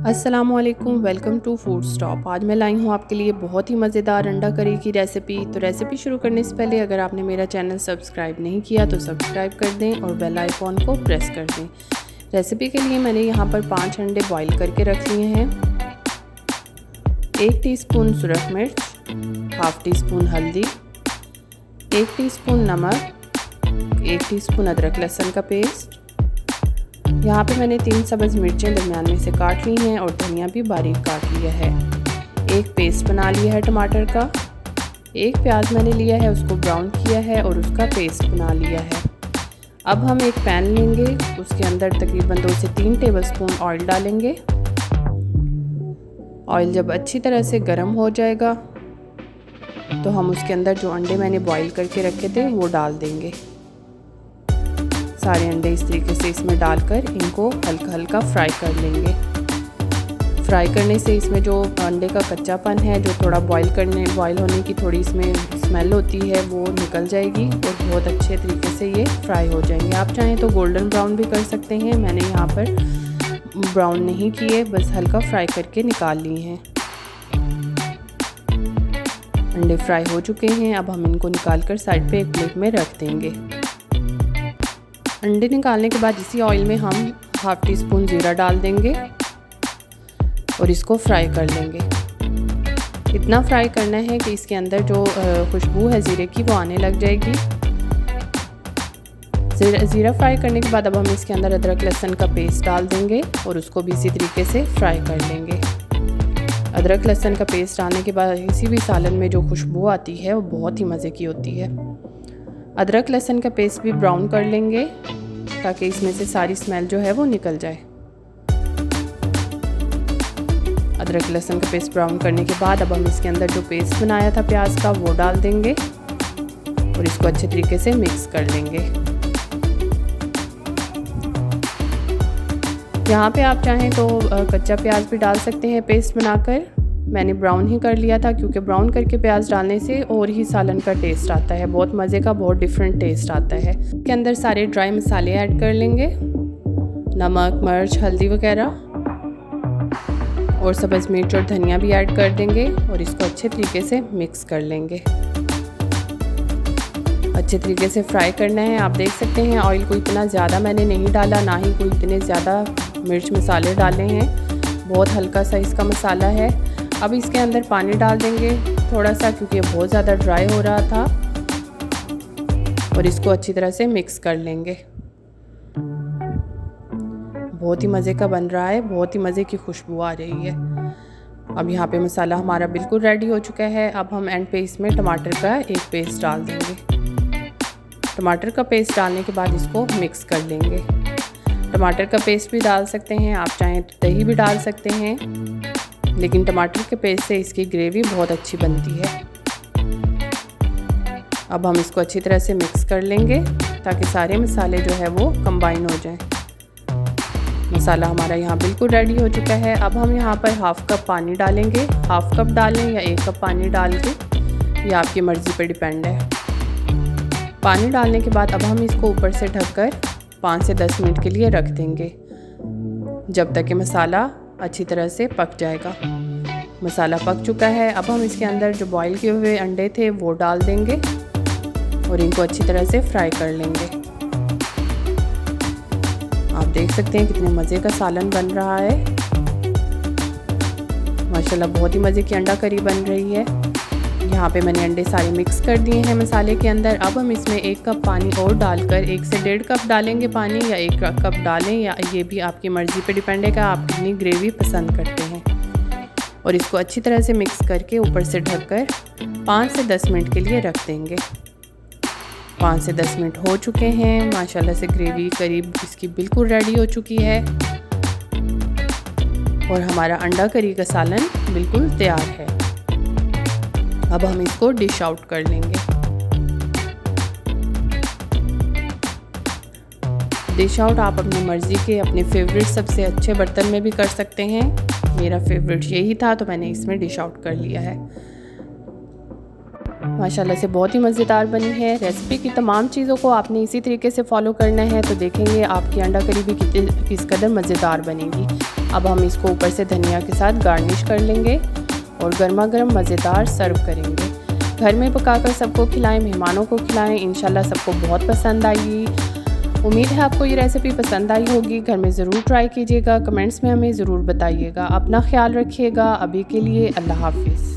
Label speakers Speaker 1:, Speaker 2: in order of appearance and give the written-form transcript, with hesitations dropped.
Speaker 1: अस्सलामुअलैकुम, welcome to food stop. आज मैं लाई हूँ आपके लिए बहुत ही मज़ेदार अंडा करी की रेसिपी। तो रेसिपी शुरू करने से पहले अगर आपने मेरा चैनल सब्सक्राइब नहीं किया तो सब्सक्राइब कर दें और बेल आइकॉन को प्रेस कर दें। रेसिपी के लिए मैंने यहाँ पर 5 अंडे बॉईल करके रख लिए हैं। 1 टीस्पून सुरख मिर्च, हाफ़ टी स्पून हल्दी, 1 टीस्पून नमक, 1 टीस्पून अदरक लहसुन का पेस्ट। यहाँ पे मैंने 3 सब्ज़ मिर्चें दरमियान में से काट ली हैं और धनिया भी बारीक काट लिया है। एक पेस्ट बना लिया है टमाटर का। एक प्याज मैंने लिया है, उसको ब्राउन किया है और उसका पेस्ट बना लिया है। अब हम एक पैन लेंगे, उसके अंदर तकरीबन 2 से 3 टेबलस्पून ऑयल डालेंगे। ऑयल जब अच्छी तरह से गर्म हो जाएगा तो हम उसके अंदर जो अंडे मैंने बॉईल करके रखे थे वो डाल देंगे। सारे अंडे इस तरीके से इसमें डालकर इनको हल्का हल्का फ्राई कर लेंगे। फ्राई करने से इसमें जो अंडे का कच्चापन है, जो थोड़ा बॉईल होने की थोड़ी इसमें स्मेल होती है, वो निकल जाएगी और बहुत अच्छे तरीके से ये फ्राई हो जाएंगे। आप चाहें तो गोल्डन ब्राउन भी कर सकते हैं। मैंने यहाँ पर ब्राउन नहीं किए, बस हल्का फ्राई करके निकाल लिए हैं। अंडे फ्राई हो चुके हैं। अब हम इनको निकाल कर साइड पे एक प्लेट में रख देंगे। अंडे निकालने के बाद इसी ऑयल में हम हाफ़ टी स्पून ज़ीरा डाल देंगे और इसको फ्राई कर लेंगे। इतना फ्राई करना है कि इसके अंदर जो खुशबू है ज़ीरे की वो आने लग जाएगी। ज़ीरा फ्राई करने के बाद अब हम इसके अंदर अदरक लहसुन का पेस्ट डाल देंगे और उसको भी इसी तरीके से फ्राई कर लेंगे। अदरक लहसुन का पेस्ट डालने के बाद किसी भी सालन में जो खुशबू आती है वो बहुत ही मज़े की होती है। अदरक लहसुन का पेस्ट भी ब्राउन कर लेंगे ताकि इसमें से सारी स्मेल जो है वो निकल जाए। अदरक लहसुन का पेस्ट ब्राउन करने के बाद अब हम इसके अंदर जो पेस्ट बनाया था प्याज का वो डाल देंगे और इसको अच्छे तरीके से मिक्स कर लेंगे। यहाँ पे आप चाहें तो कच्चा प्याज भी डाल सकते हैं पेस्ट बनाकर। मैंने ब्राउन ही कर लिया था क्योंकि ब्राउन करके प्याज डालने से और ही सालन का टेस्ट आता है, बहुत मज़े का, बहुत डिफरेंट टेस्ट आता है। इसके अंदर सारे ड्राई मसाले ऐड कर लेंगे, नमक, मिर्च, हल्दी वगैरह, और सब्ज़ मिर्च और धनिया भी ऐड कर देंगे और इसको अच्छे तरीके से मिक्स कर लेंगे। अच्छे तरीके से फ्राई करना है। आप देख सकते हैं ऑयल को इतना ज़्यादा मैंने नहीं डाला, ना ही कोई इतने ज़्यादा मिर्च मसाले डाले हैं, बहुत हल्का सा इसका मसाला है। अब इसके अंदर पानी डाल देंगे थोड़ा सा, क्योंकि बहुत ज़्यादा ड्राई हो रहा था, और इसको अच्छी तरह से मिक्स कर लेंगे। बहुत ही मज़े का बन रहा है, बहुत ही मज़े की खुशबू आ रही है। अब यहाँ पे मसाला हमारा बिल्कुल रेडी हो चुका है। अब हम एंड पे इसमें टमाटर का एक पेस्ट डाल देंगे। टमाटर का पेस्ट डालने के बाद इसको मिक्स कर लेंगे। टमाटर का पेस्ट भी डाल सकते हैं, आप चाहें तो दही भी डाल सकते हैं, लेकिन टमाटर के पेस्ट से इसकी ग्रेवी बहुत अच्छी बनती है। अब हम इसको अच्छी तरह से मिक्स कर लेंगे ताकि सारे मसाले जो है वो कंबाइन हो जाएं। मसाला हमारा यहाँ बिल्कुल रेडी हो चुका है। अब हम यहाँ पर हाफ़ कप पानी डालेंगे। हाफ़ कप डालें या 1 कप पानी डाल के, ये आपकी मर्ज़ी पर डिपेंड है। पानी डालने के बाद अब हम इसको ऊपर से ढककर 5 से 10 मिनट के लिए रख देंगे, जब तक कि मसाला अच्छी तरह से पक जाएगा। मसाला पक चुका है। अब हम इसके अंदर जो बॉईल किए हुए अंडे थे वो डाल देंगे और इनको अच्छी तरह से फ्राई कर लेंगे। आप देख सकते हैं कितने मज़े का सालन बन रहा है। माशाल्लाह बहुत ही मज़े की अंडा करी बन रही है। यहाँ पे मैंने अंडे सारे मिक्स कर दिए हैं मसाले के अंदर। अब हम इसमें 1 कप पानी और डालकर 1 से 1.5 कप डालेंगे पानी, या 1 कप डालें, या ये भी आपकी मर्ज़ी पे डिपेंड है कि आप कितनी ग्रेवी पसंद करते हैं। और इसको अच्छी तरह से मिक्स करके ऊपर से ढककर 5 से 10 मिनट के लिए रख देंगे। 5 से 10 मिनट हो चुके हैं। माशाल्लाह से ग्रेवी करीब इसकी बिल्कुल रेडी हो चुकी है और हमारा अंडा करी का सालन बिल्कुल तैयार है। अब हम इसको डिश आउट कर लेंगे। डिश आउट आप अपनी मर्ज़ी के अपने फेवरेट सबसे अच्छे बर्तन में भी कर सकते हैं। मेरा फेवरेट यही था तो मैंने इसमें डिश आउट कर लिया है। माशाल्लाह से बहुत ही मज़ेदार बनी है। रेसिपी की तमाम चीज़ों को आपने इसी तरीके से फॉलो करना है तो देखेंगे आपकी अंडा करी भी किस कदर मज़ेदार बनेगी। अब हम इसको ऊपर से धनिया के साथ गार्निश कर लेंगे और गर्मा गर्म मज़ेदार सर्व करेंगे। घर में पकाकर सबको खिलाएं, मेहमानों को खिलाएं, इंशाल्लाह सबको बहुत पसंद आएगी। उम्मीद है आपको ये रेसिपी पसंद आई होगी। घर में ज़रूर ट्राई कीजिएगा, कमेंट्स में हमें ज़रूर बताइएगा। अपना ख्याल रखिएगा। अभी के लिए अल्लाह हाफिज़।